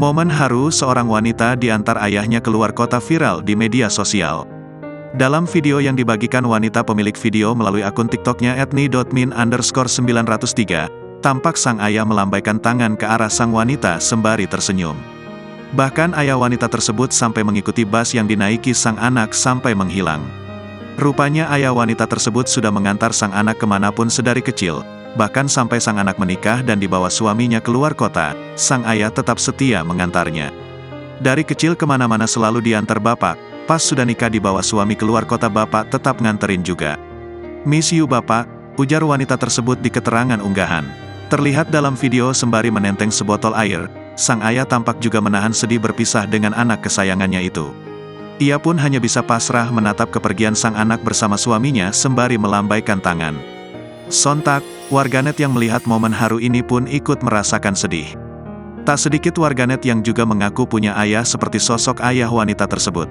Momen haru seorang wanita diantar ayahnya keluar kota viral di media sosial. Dalam video yang dibagikan wanita pemilik video melalui akun TikToknya @ni__903, tampak sang ayah melambaikan tangan ke arah sang wanita sembari tersenyum. Bahkan ayah wanita tersebut sampai mengikuti bus yang dinaiki sang anak sampai menghilang. Rupanya ayah wanita tersebut sudah mengantar sang anak kemanapun sedari kecil, bahkan sampai sang anak menikah dan dibawa suaminya keluar kota, sang ayah tetap setia mengantarnya. Dari kecil kemana-mana selalu diantar bapak, pas sudah nikah dibawa suami keluar kota bapak tetap nganterin juga. "Miss you bapak," ujar wanita tersebut di keterangan unggahan. Terlihat dalam video sembari menenteng sebotol air, sang ayah tampak juga menahan sedih berpisah dengan anak kesayangannya itu. Ia pun hanya bisa pasrah menatap kepergian sang anak bersama suaminya sembari melambaikan tangan. Sontak, warganet yang melihat momen haru ini pun ikut merasakan sedih. Tak sedikit warganet yang juga mengaku punya ayah seperti sosok ayah wanita tersebut.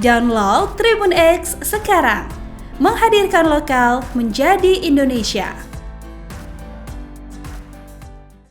Download Tribun X sekarang, menghadirkan lokal menjadi Indonesia.